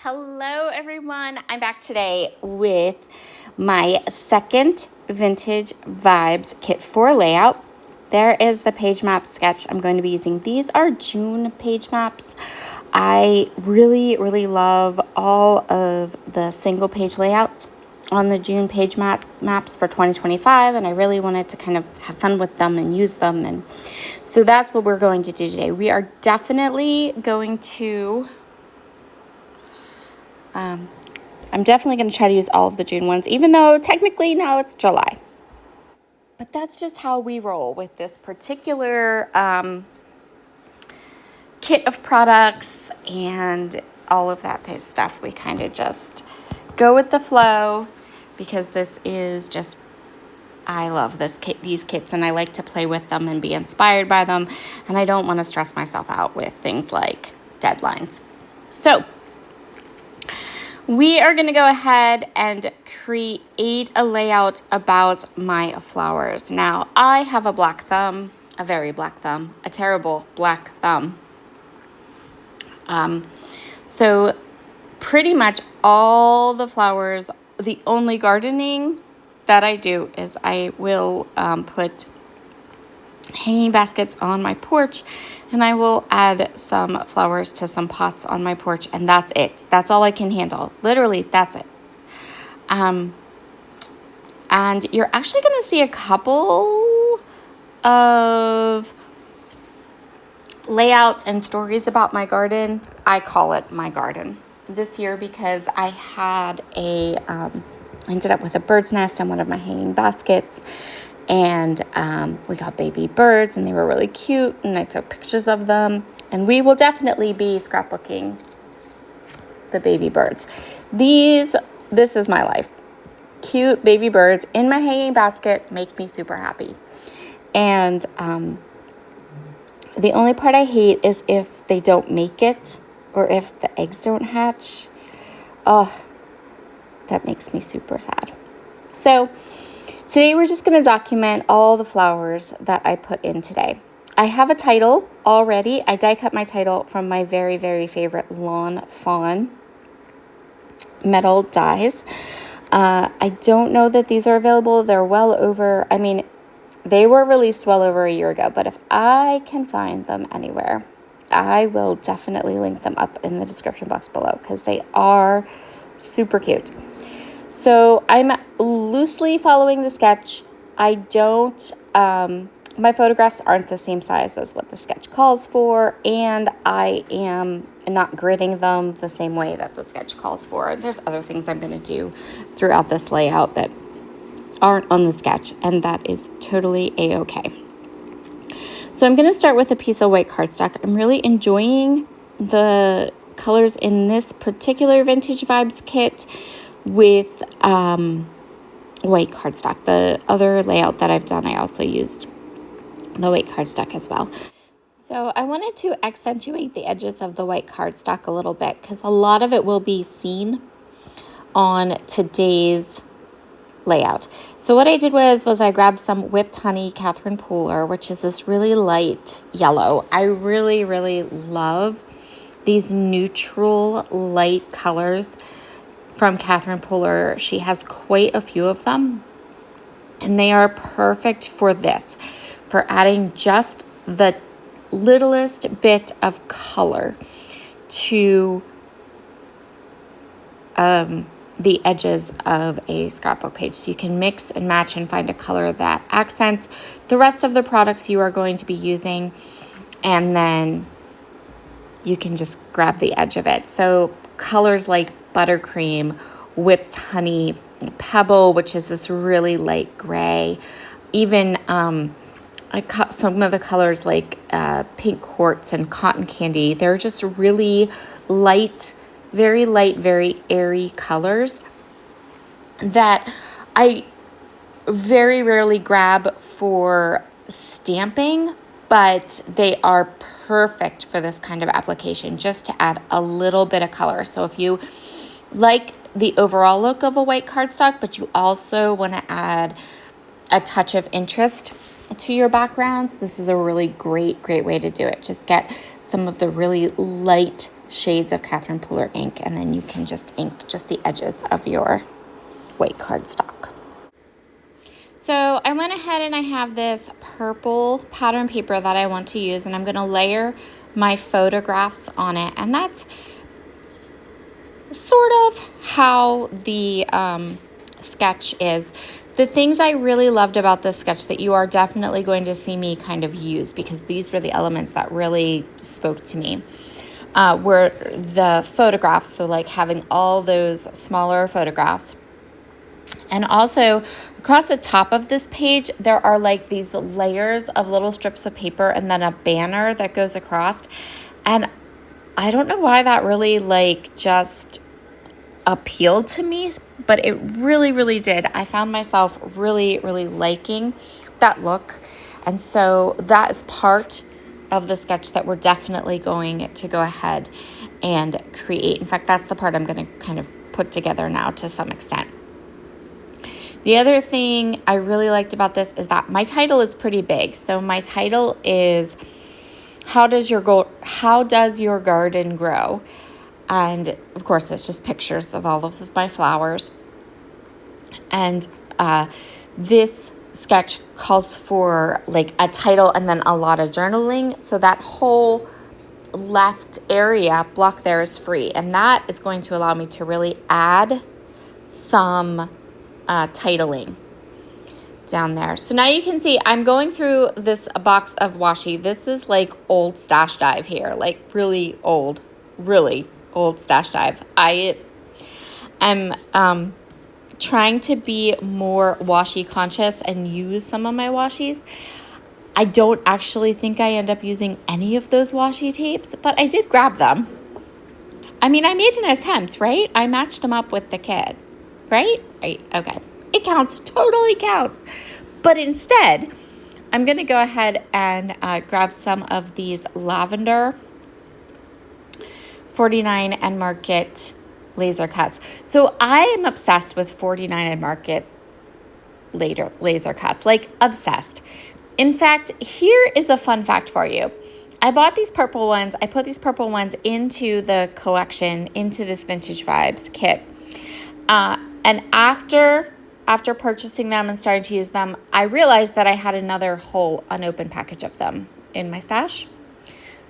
Hello everyone, I'm back today with my second Vintage Vibes Kit 4 layout. There is the page map sketch I'm going to be using. These are June page maps. I really love all of the single page layouts on the June page maps for 2025, and I really wanted to kind of have fun with them and use them, and so that's what we're going to do today. We are definitely going to I'm definitely going to try to use all of the June ones, even though technically now it's July. But that's just how we roll with this particular kit of products and all of that stuff. We kind of just go with the flow because this is just, I love these kits, and I like to play with them and be inspired by them, and I don't want to stress myself out with things like deadlines. So we are going to go ahead and create a layout about my flowers. Now, I have a black thumb, a very black thumb, a terrible black thumb. So pretty much all the flowers, the only gardening that I do is I will put hanging baskets on my porch, and I will add some flowers to some pots on my porch, and that's it. That's all I can handle. Literally, that's it. And you're actually going to see a couple of layouts and stories about my garden. I call it my garden this year because I had ended up with a bird's nest on one of my hanging baskets. And we got baby birds, and they were really cute, and I took pictures of them. And we will definitely be scrapbooking the baby birds. This is my life. Cute baby birds in my hanging basket make me super happy. And the only part I hate is if they don't make it, or if the eggs don't hatch. Oh, that makes me super sad. So today we're just going to document all the flowers that I put in today. I have a title already. I die cut my title from my very favorite Lawn Fawn metal dies. I don't know that these are available. They're they were released well over a year ago, but if I can find them anywhere, I will definitely link them up in the description box below because they are super cute. So I'm loosely following the sketch. My photographs aren't the same size as what the sketch calls for, and I am not gridding them the same way that the sketch calls for. There's other things I'm going to do throughout this layout that aren't on the sketch, and that is totally a-okay. So I'm going to start with a piece of white cardstock. I'm really enjoying the colors in this particular Vintage Vibes kit with white cardstock. The other layout that I've done, I also used the white cardstock as well. So I wanted to accentuate the edges of the white cardstock a little bit because a lot of it will be seen on today's layout. So what I did was I grabbed some Whipped Honey Catherine Pooler, which is this really light yellow. I really love these neutral light colors from Catherine Pooler. She has quite a few of them, and they are perfect for this, for adding just the littlest bit of color to the edges of a scrapbook page. So you can mix and match and find a color that accents the rest of the products you are going to be using, and then you can just grab the edge of it. So colors like buttercream, whipped honey, pebble, which is this really light gray. Even I cut some of the colors like pink quartz and cotton candy. They're just really light, very airy colors that I very rarely grab for stamping, but they are perfect for this kind of application, just to add a little bit of color. So if you like the overall look of a white cardstock, but you also want to add a touch of interest to your backgrounds, this is a really great way to do it. Just get some of the really light shades of Catherine Pooler ink, and then you can just ink just the edges of your white cardstock. So I went ahead and I have this purple pattern paper that I want to use, and I'm going to layer my photographs on it, and that's sort of how the sketch is. The things I really loved about this sketch that you are definitely going to see me kind of use, because these were the elements that really spoke to me, were the photographs. So like having all those smaller photographs. And also across the top of this page, there are like these layers of little strips of paper and then a banner that goes across. And I don't know why that really like just appealed to me, but it really, really did. I found myself really, really liking that look. And so that is part of the sketch that we're definitely going to go ahead and create. In fact, that's the part I'm going to kind of put together now to some extent. The other thing I really liked about this is that my title is pretty big. So my title is How Does Your Garden Grow? And of course, it's just pictures of all of my flowers. And this sketch calls for like a title and then a lot of journaling. So that whole left area block there is free. And that is going to allow me to really add some titling down there. So now you can see I'm going through this box of washi. This is like old Stash Dive here, like really old Stash Dive. I am trying to be more washi conscious and use some of my washis. I don't actually think I end up using any of those washi tapes, but I did grab them. I mean, I made an attempt, right? I matched them up with the kit. Right? Right. Okay. It counts. Totally counts. But instead, I'm going to go ahead and grab some of these lavender 49 and Market laser cuts. So I am obsessed with 49 and Market laser cuts, like obsessed. In fact, here is a fun fact for you. I bought these purple ones. I put these purple ones into the collection, into this Vintage Vibes kit. And after purchasing them and starting to use them, I realized that I had another whole unopened package of them in my stash.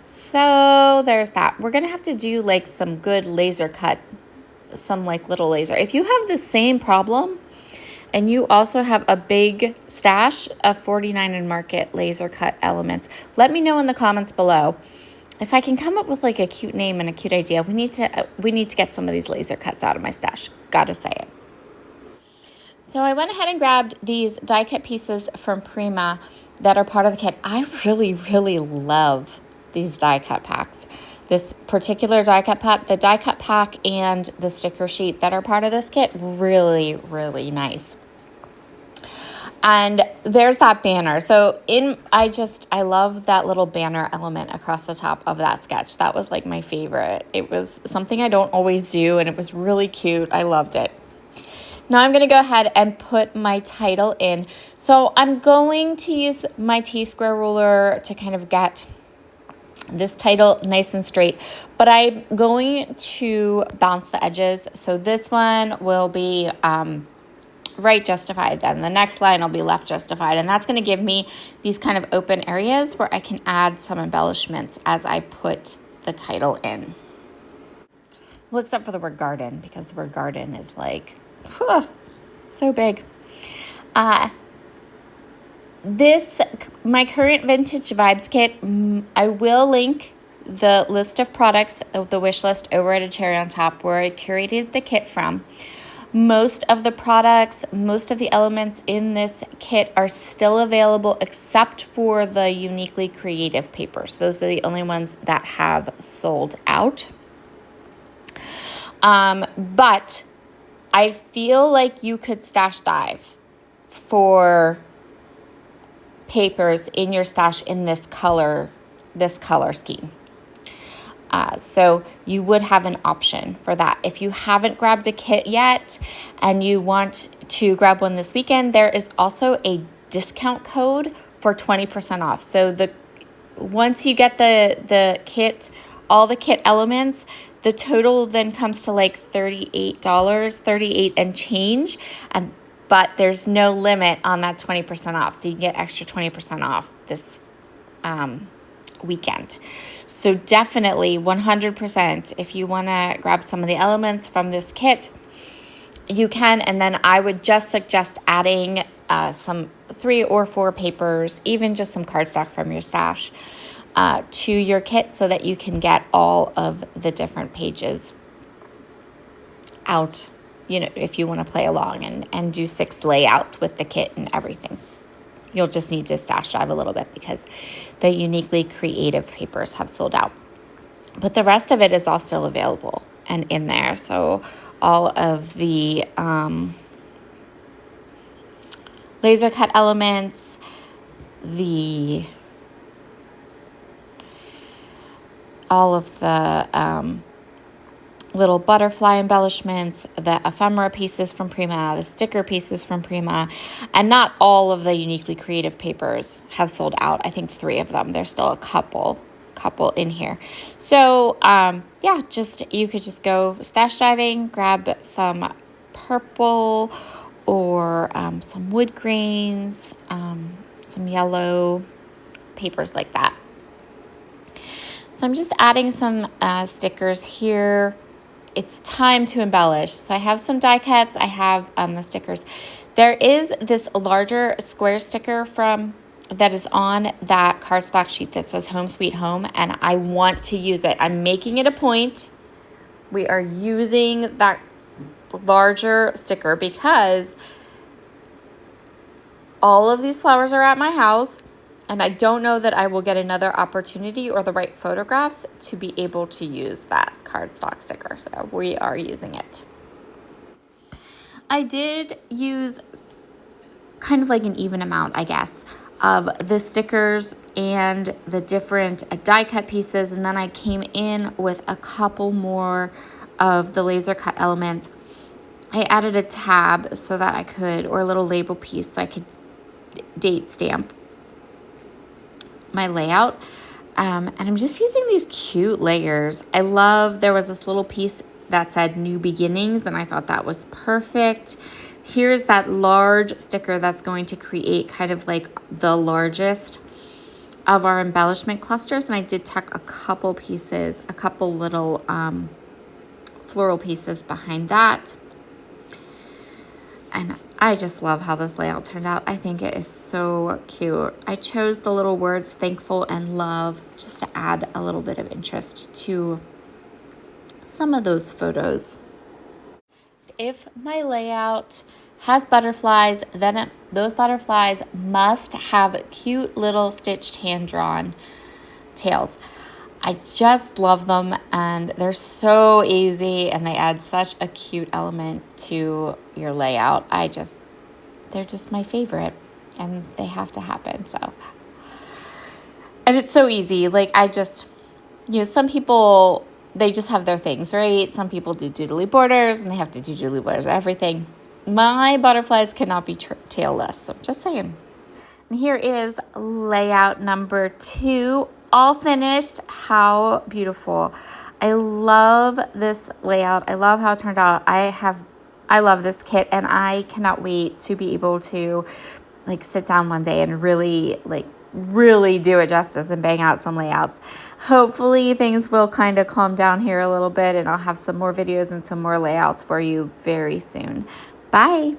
So there's that. We're going to have to do like some good laser cut, some like little laser. If you have the same problem and you also have a big stash of 49 and Market laser cut elements, let me know in the comments below. If I can come up with like a cute name and a cute idea, we need to get some of these laser cuts out of my stash. Gotta say it. So I went ahead and grabbed these die cut pieces from Prima that are part of the kit. I really, really love these die cut packs. This particular die cut pack, the die cut pack and the sticker sheet that are part of this kit, really, really nice. And there's that banner. So I love that little banner element across the top of that sketch. That was like my favorite. It was something I don't always do, and it was really cute. I loved it. Now I'm going to go ahead and put my title in. So I'm going to use my T-square ruler to kind of get this title nice and straight, but I'm going to bounce the edges. So this one will be right justified, then the next line will be left justified, and that's going to give me these kind of open areas where I can add some embellishments as I put the title in. Well, except for the word garden, because the word garden is like so big. My current Vintage Vibes kit, I will link the list of products of the wish list over at A Cherry on Top, where I curated the kit from. Most of the products, most of the elements in this kit are still available except for the uniquely creative papers. Those are the only ones that have sold out. But I feel like you could stash dive for papers in your stash in this color scheme. So you would have an option for that. If you haven't grabbed a kit yet and you want to grab one this weekend, there is also a discount code for 20% off. So once you get the kit, all the kit elements, the total then comes to like $38, 38 and change. But there's no limit on that 20% off. So you can get extra 20% off this weekend. So definitely 100%, if you want to grab some of the elements from this kit, you can. And then I would just suggest adding some 3 or 4 papers, even just some cardstock from your stash, to your kit so that you can get all of the different pages out, you know, if you want to play along and do 6 layouts with the kit and everything. You'll just need to stash drive a little bit because the uniquely creative papers have sold out. But the rest of it is all still available and in there. So all of the laser cut elements, all of the little butterfly embellishments, the ephemera pieces from Prima, the sticker pieces from Prima, and not all of the uniquely creative papers have sold out. I think 3 of them. There's still a couple in here. So yeah, you could just go stash diving, grab some purple or some wood grains, some yellow papers like that. So I'm just adding some stickers here. It's time to embellish. So I have some die cuts. I have the stickers. There is this larger square sticker that is on that cardstock sheet that says Home Sweet Home, and I want to use it. I'm making it a point. We are using that larger sticker because all of these flowers are at my house, and I don't know that I will get another opportunity or the right photographs to be able to use that cardstock sticker. So we are using it. I did use kind of like an even amount, I guess, of the stickers and the different die cut pieces. And then I came in with a couple more of the laser cut elements. I added a tab so that I could, or a little label piece so I could date stamp my layout. And I'm just using these cute layers. There was this little piece that said New Beginnings, and I thought that was perfect. Here's that large sticker that's going to create kind of like the largest of our embellishment clusters. And I did tuck a couple little floral pieces behind that. And I just love how this layout turned out. I think it is so cute. I chose the little words thankful and love just to add a little bit of interest to some of those photos. If my layout has butterflies, then those butterflies must have cute little stitched hand-drawn tails. I just love them, and they're so easy, and they add such a cute element to your layout. They're just my favorite, and they have to happen. So, and it's so easy. Like some people, they just have their things, right? Some people do doodly borders, and they have to do doodly borders, everything. My butterflies cannot be tailless, so I'm just saying. And here is layout number 2. All finished. How beautiful. I love this layout. I love how it turned out. I love this kit, and I cannot wait to be able to sit down one day and really do it justice and bang out some layouts. Hopefully things will kind of calm down here a little bit, and I'll have some more videos and some more layouts for you very soon. Bye.